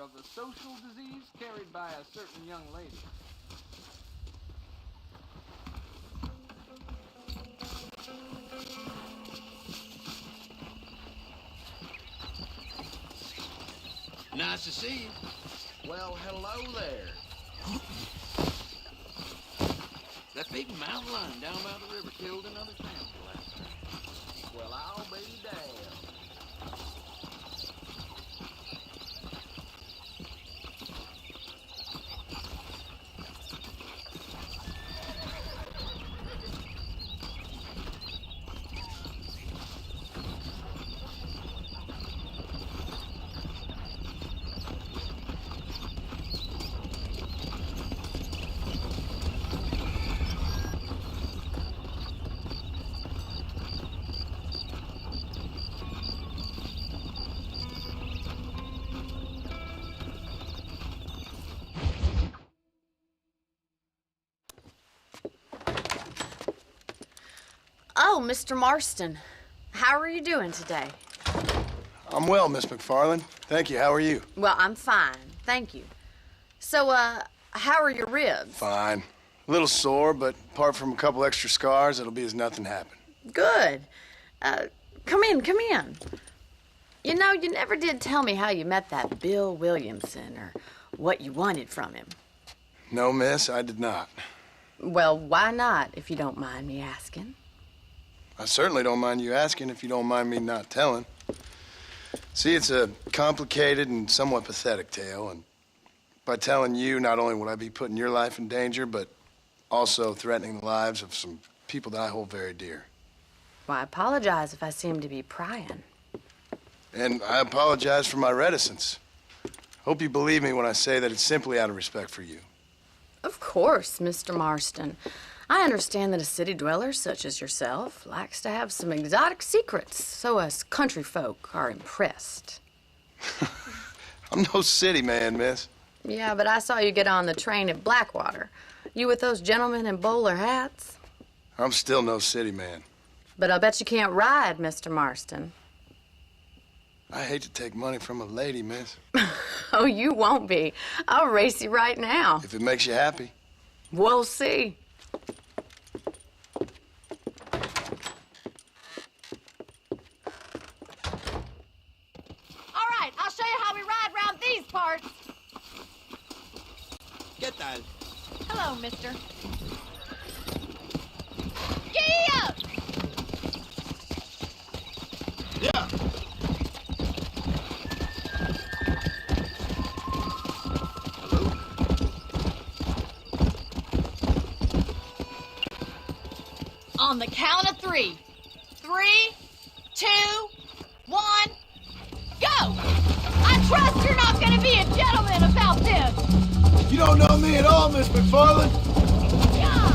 of a social disease carried by a certain young lady. Nice to see you. Well, hello there. That big mountain lion down by the river killed another family last night. Well, I'll be damned. Oh, Mr. Marston. How are you doing today? I'm well, Miss McFarland. Thank you. How are you? Well, I'm fine. Thank you. So, how are your ribs? Fine. A little sore, but apart from a couple extra scars, it'll be as nothing happened. Good. Come in, come in. You know, you never did tell me how you met that Bill Williamson or what you wanted from him. No, miss, I did not. Well, why not, if you don't mind me asking? I certainly don't mind you asking if you don't mind me not telling. See, it's a complicated and somewhat pathetic tale, and by telling you, not only would I be putting your life in danger, but also threatening the lives of some people that I hold very dear. Well, I apologize if I seem to be prying. And I apologize for my reticence. Hope you believe me when I say that it's simply out of respect for you. Of course, Mr. Marston. I understand that a city dweller such as yourself likes to have some exotic secrets, so us country folk are impressed. I'm no city man, miss. Yeah, but I saw you get on the train at Blackwater. You with those gentlemen in bowler hats? I'm still no city man. But I'll bet you can't ride, Mr. Marston. I hate to take money from a lady, miss. Oh, you won't be. I'll race you right now. If it makes you happy. We'll see. All right, I'll show you how we ride around these parts. ¿Qué tal? Hello, mister. Giddy up! Yeah. On the count of 3. 3, 2, 1, go! I trust you're not gonna be a gentleman about this. You don't know me at all, Miss McFarland. Yeah.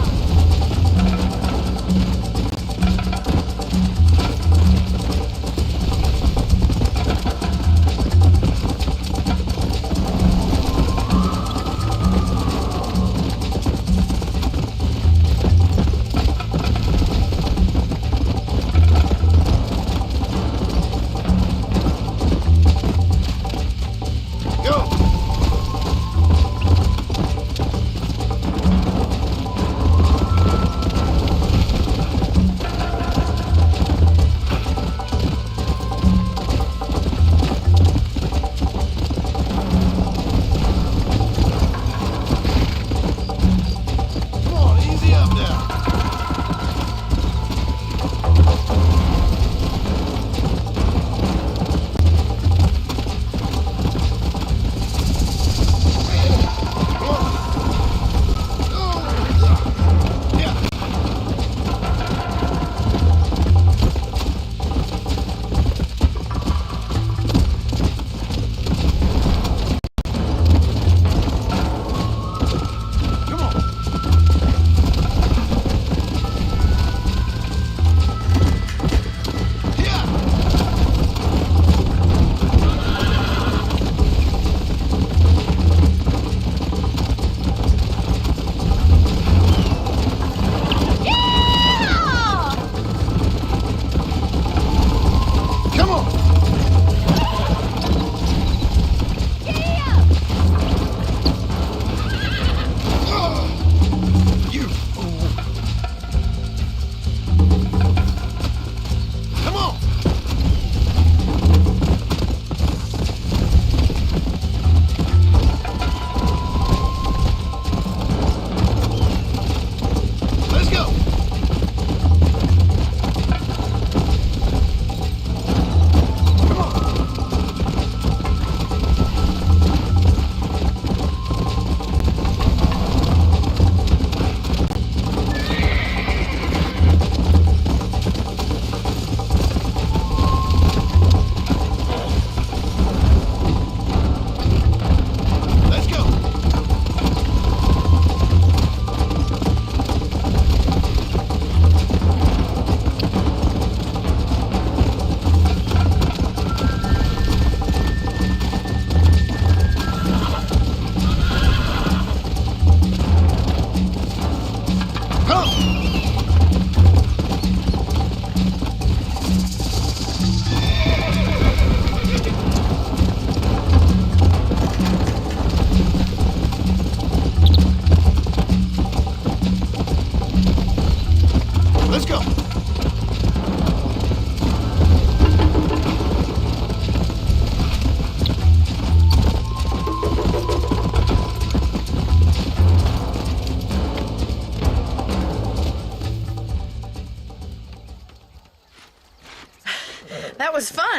Go!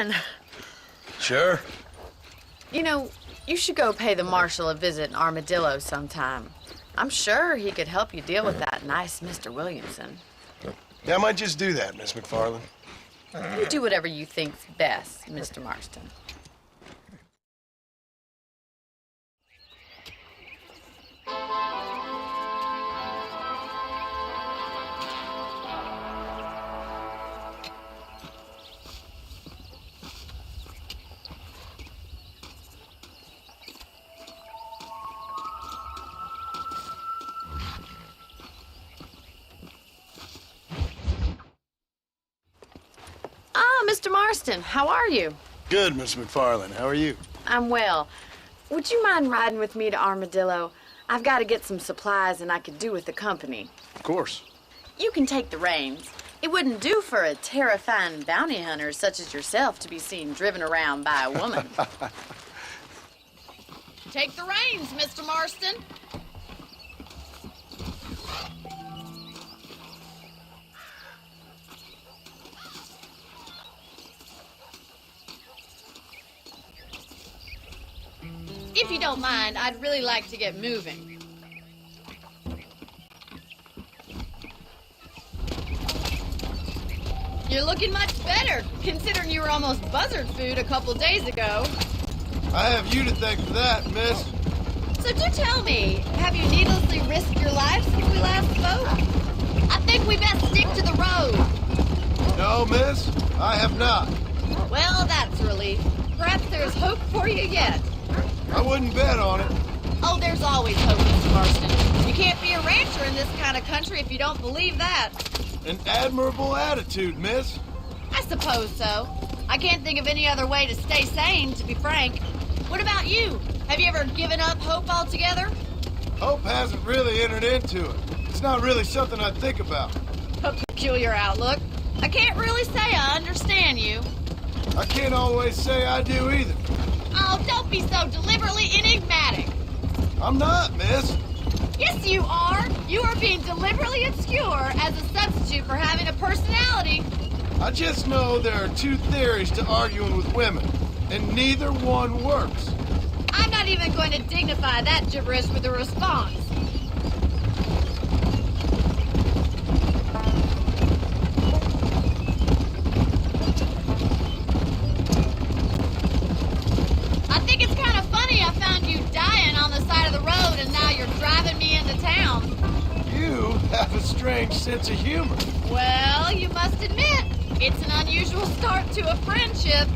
fun. Sure. You know, you should go pay the marshal a visit in Armadillo sometime. I'm sure he could help you deal with that nice Mr. Williamson. Yeah, I might just do that, Miss McFarland. You do whatever you think's best, Mr. Marston. Mr. Marston, how are you? Good, Miss McFarland. How are you? I'm well. Would you mind riding with me to Armadillo? I've got to get some supplies and I could do with the company. Of course. You can take the reins. It wouldn't do for a terrifying bounty hunter such as yourself to be seen driven around by a woman. Take the reins, Mr. Marston. If you don't mind, I'd really like to get moving. You're looking much better, considering you were almost buzzard food a couple days ago. I have you to thank for that, miss. So do tell me, have you needlessly risked your life since we last spoke? I think we best stick to the road. No, miss, I have not. Well, that's a relief. Perhaps there's hope for you yet. I wouldn't bet on it. Oh, there's always hope, Mr. Marston. You can't be a rancher in this kind of country if you don't believe that. An admirable attitude, miss. I suppose so. I can't think of any other way to stay sane, to be frank. What about you? Have you ever given up hope altogether? Hope hasn't really entered into it. It's not really something I think about. A peculiar outlook. I can't really say I understand you. I can't always say I do either. Oh, don't be so deliberately enigmatic. I'm not, miss. Yes, you are. You are being deliberately obscure as a substitute for having a personality. I just know there are two theories to arguing with women, and neither one works. I'm not even going to dignify that gibberish with a response. I think it's kind of funny I found you dying on the side of the road and now you're driving me into town. You have a strange sense of humor. Well, you must admit, it's an unusual start to a friendship.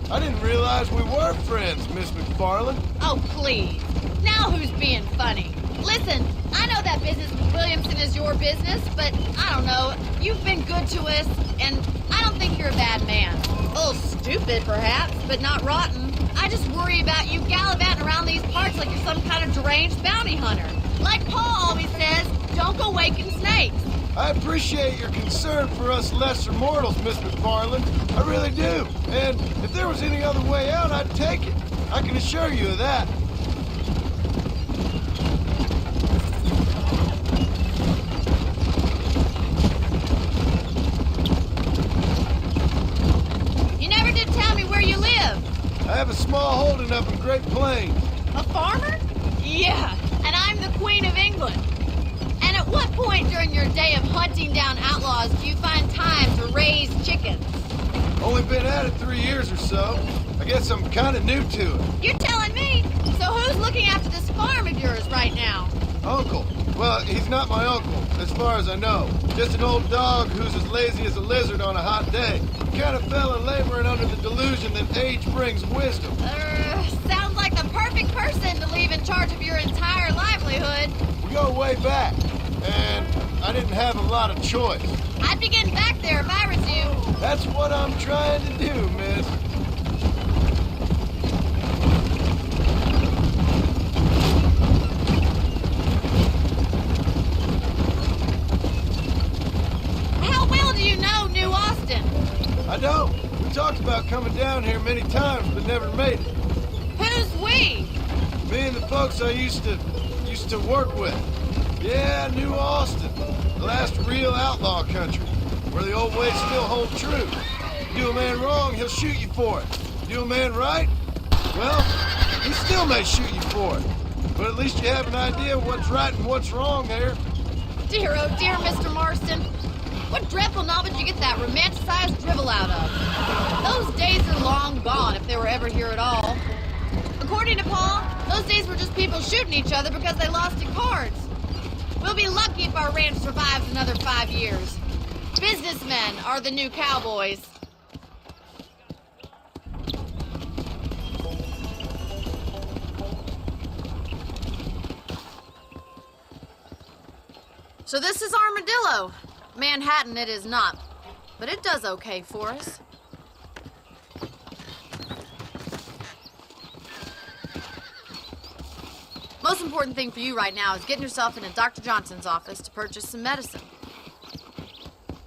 I didn't realize we were friends, Miss McFarland. Oh, please. Now who's being funny? Listen, I know that business with Williamson is your business, but I don't know. You've been good to us, and I don't think you're a bad man. A little stupid, perhaps, but not rotten. I just worry about you gallivanting around these parts like you're some kind of deranged bounty hunter. Like Paul always says, don't go waking snakes. I appreciate your concern for us lesser mortals, Miss McFarland. I really do. And if there was any other way out, I'd take it. I can assure you of that. You never did tell me where you live. I have a small holding up in Great Plains. A farmer? Yeah, and I'm the Queen of England. And at what point during your day of hunting down outlaws do you find time to raise chickens? Only been at it 3 years or so. I guess I'm kind of new to it. You're telling me? So who's looking after this farm of yours right now? Uncle. Well, he's not my uncle, as far as I know. Just an old dog who's as lazy as a lizard on a hot day. Kind of fella laboring under the delusion that age brings wisdom. Sounds like the perfect person to leave in charge of your entire livelihood. We go way back, and I didn't have a lot of choice. I'd be getting back there if I was you. That's what I'm trying to do, miss. How well do you know New Austin? I don't. We talked about coming down here many times, but never made it. Who's we? Me and the folks I used to work with. Yeah, New Austin. The last real outlaw country, where the old ways still hold true. Do a man wrong, he'll shoot you for it. Do a man right, well, he still may shoot you for it. But at least you have an idea of what's right and what's wrong there. Dear, oh dear, Mr. Marston. What dreadful novel did you get that romanticized drivel out of? Those days are long gone, if they were ever here at all. According to Paul, those days were just people shooting each other because they lost at cards. We'll be lucky if our ranch survives another 5 years. Businessmen are the new cowboys. So this is Armadillo. Manhattan it is not, but it does okay for us. Most important thing for you right now is getting yourself into Dr. Johnson's office to purchase some medicine.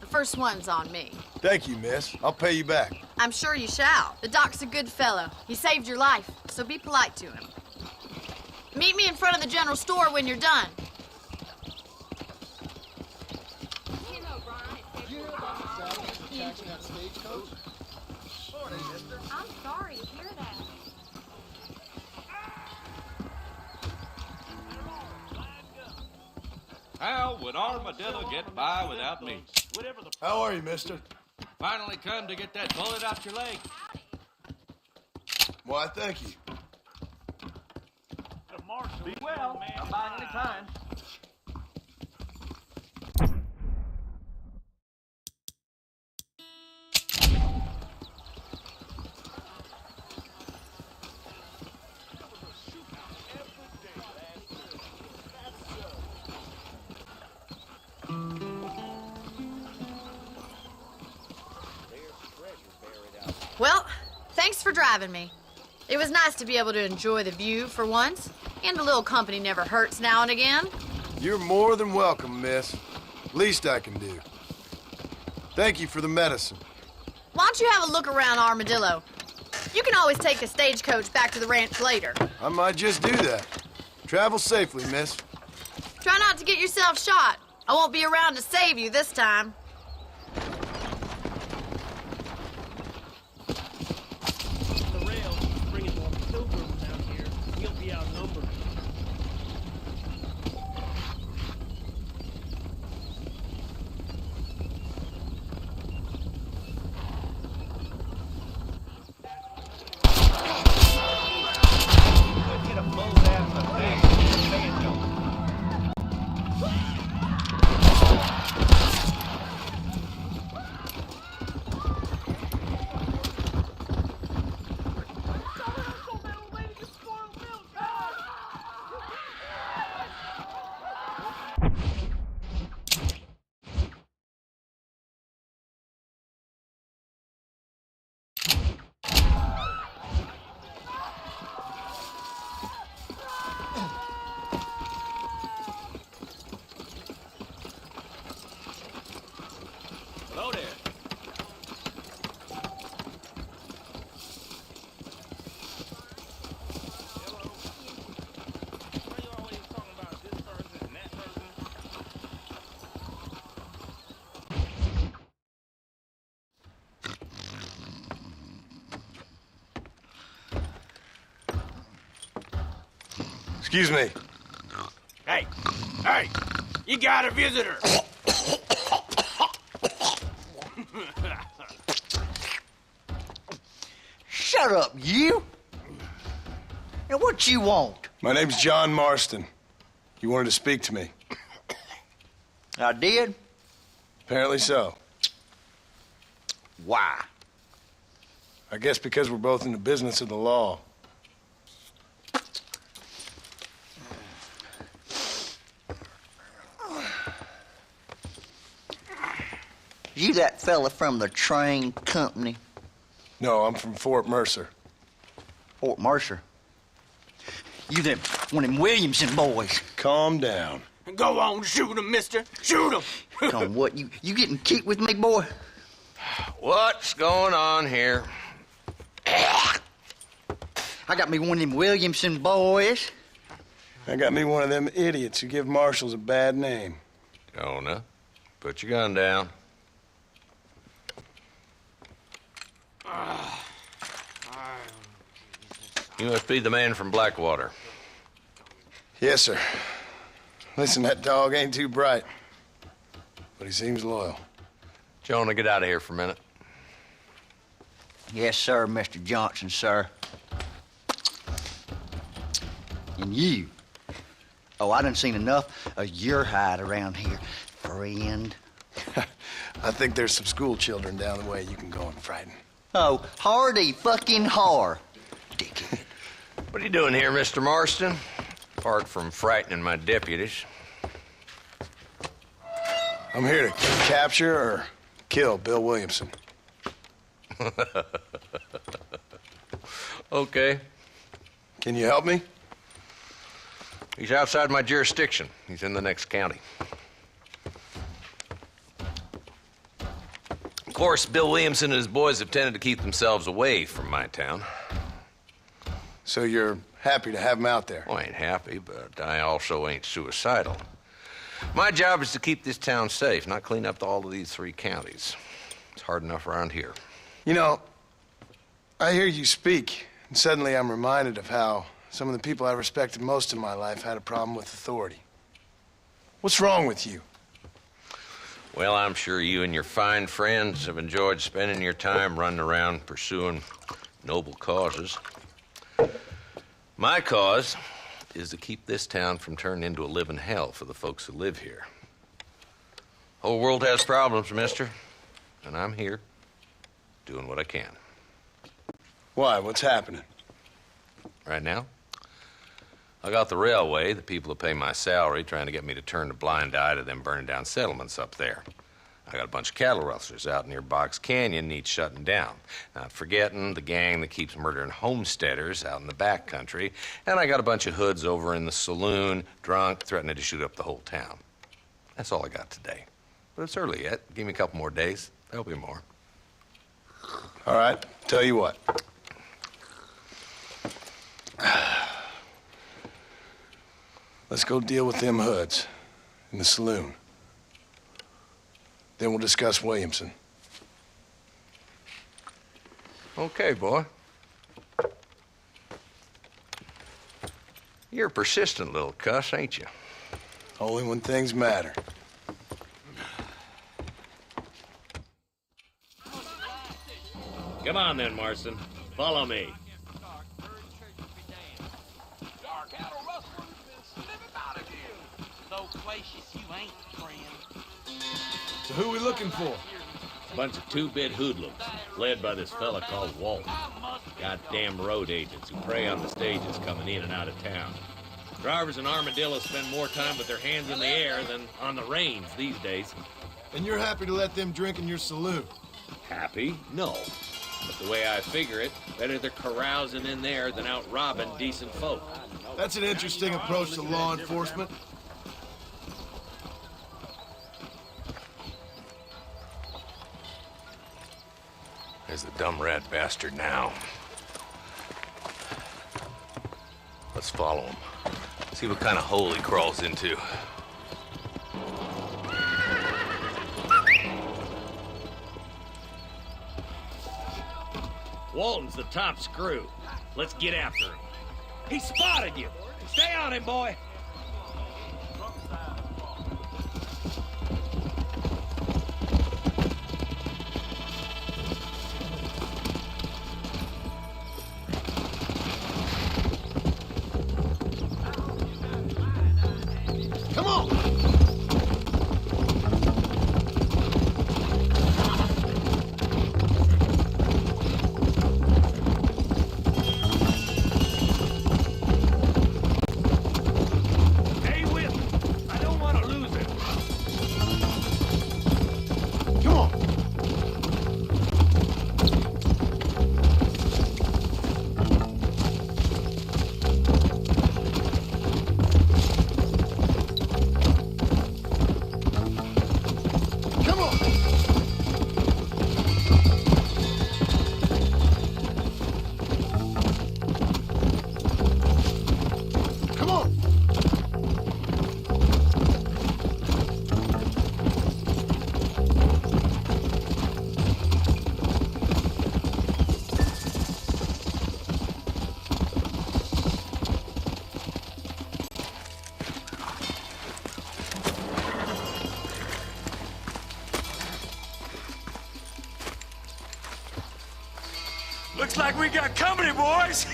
The first one's on me. Thank you, miss. I'll pay you back. I'm sure you shall. The doc's a good fellow. He saved your life, so be polite to him. Meet me in front of the general store when you're done. I'm sorry to hear that. How would Armadillo get by without me? How are you, mister? Finally come to get that bullet out your leg. Why, thank you. Be well. Come by any time. Well, thanks for driving me. It was nice to be able to enjoy the view for once, and a little company never hurts now and again. You're more than welcome, miss. Least I can do. Thank you for the medicine. Why don't you have a look around Armadillo? You can always take a stagecoach back to the ranch later. I might just do that. Travel safely, miss. Try not to get yourself shot. I won't be around to save you this time. The rail is bringing more pilgrims down here. We'll be outnumbered. Get a bullet out of the thing. Hello there. Why you always talking about this person and that person? Excuse me. Hey, hey, you got a visitor. Shut up, you! And what you want? My name's John Marston. You wanted to speak to me. I did? Apparently so. Why? I guess because we're both in the business of the law. You that fella from the train company? No, I'm from Fort Mercer. Fort Mercer? You them one of them Williamson boys. Calm down. Go on, shoot him, mister. Shoot him. Come on, what, you getting kicked with me, boy? What's going on here? I got me one of them Williamson boys. I got me one of them idiots who give marshals a bad name. Jonah, put your gun down. You must be the man from Blackwater. Yes, sir. Listen, that dog ain't too bright, but he seems loyal. Jonah, get out of here for a minute. Yes, sir, Mr. Johnson, sir. And you. Oh, I done seen enough of your hide around here, friend. I think there's some school children down the way you can go and frighten. Oh, hardy fucking har. Dickhead. What are you doing here, Mr. Marston? Apart from frightening my deputies. I'm here to capture or kill Bill Williamson. Okay. Can you help me? He's outside my jurisdiction. He's in the next county. Of course, Bill Williamson and his boys have tended to keep themselves away from my town. So you're happy to have him out there? Well, I ain't happy, but I also ain't suicidal. My job is to keep this town safe, not clean up all of these 3 counties. It's hard enough around here. You know, I hear you speak, and suddenly I'm reminded of how some of the people I respected most in my life had a problem with authority. What's wrong with you? Well, I'm sure you and your fine friends have enjoyed spending your time running around pursuing noble causes. My cause is to keep this town from turning into a living hell for the folks who live here. Whole world has problems, mister, and I'm here doing what I can. Why? What's happening? Right now, I got the railway, the people who pay my salary, trying to get me to turn a blind eye to them burning down settlements up there. I got a bunch of cattle rustlers out near Box Canyon needs shutting down. Not forgetting the gang that keeps murdering homesteaders out in the back country. And I got a bunch of hoods over in the saloon, drunk, threatening to shoot up the whole town. That's all I got today. But it's early yet. Give me a couple more days. There'll be more. All right, tell you what. Let's go deal with them hoods in the saloon. Then we'll discuss Williamson. Okay, boy. You're a persistent little cuss, ain't you? Only when things matter. Come on then, Marston. Follow me. So who are we looking for? Bunch of two-bit hoodlums, led by this fella called Walton. Goddamn road agents who prey on the stages coming in and out of town. Drivers and armadillos spend more time with their hands in the air than on the reins these days. And you're happy to let them drink in your saloon? Happy? No. But the way I figure it, better they're carousing in there than out robbing decent folk. That's an interesting approach to law enforcement. There's the dumb rat bastard now. Let's follow him. See what kind of hole he crawls into. Walton's the top screw. Let's get after him. He spotted you. Stay on him, boy. Come on! Looks like we got company, boys.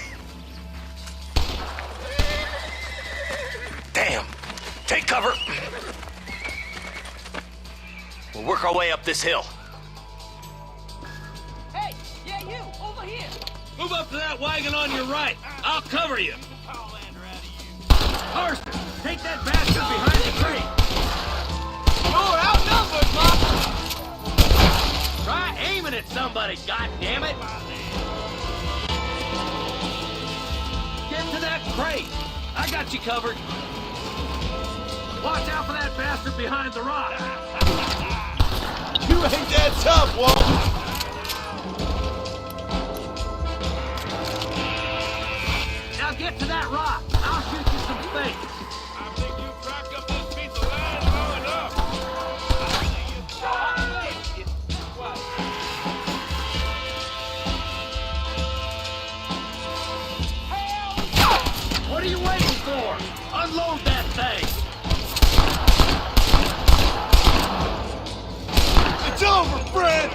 Damn. Take cover. We'll work our way up this hill. Hey, yeah, you, over here. Move up to that wagon on your right. I'll cover you. Marston, take that bastard behind the tree. Oh, outnumbered, Pop. Try aiming at somebody, goddammit! Get to that crate. I got you covered. Watch out for that bastard behind the rock. You ain't that tough, Walt. Now get to that rock. I'll shoot you some fakes. I think you cracked up this piece of land low enough. What are you waiting for? Unload that thing. It's over, Fred.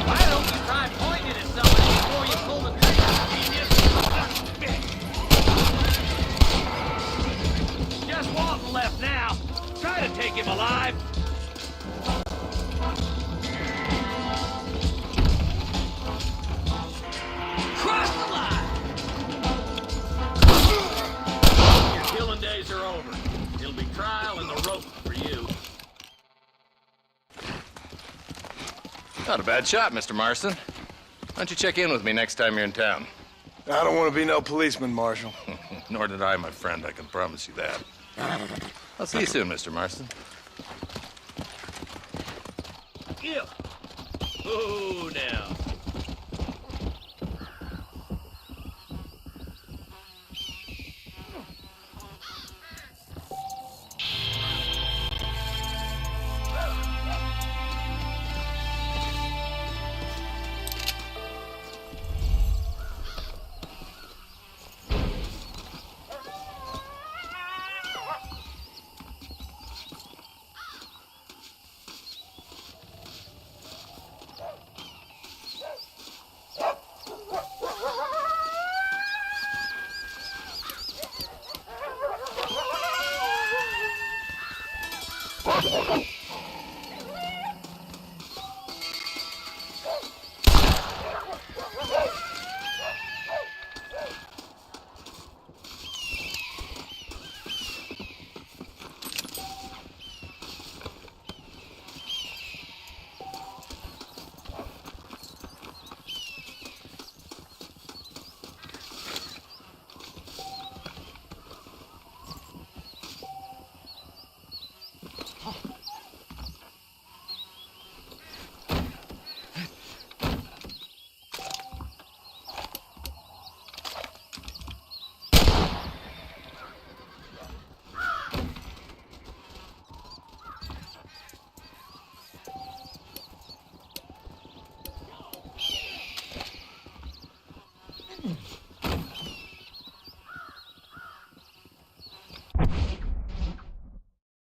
Why don't you try pointing at somebody before you pull the trigger, genius? Just Walton left now. Try to take him alive. Cross the line! Your killing days are over. It'll be trial and the rope for you. Not a bad shot, Mr. Marston. Why don't you check in with me next time you're in town? I don't want to be no policeman, Marshal. Nor did I, my friend. I can promise you that. I'll see you soon, Mr. Marston. Yeah. Oh, now.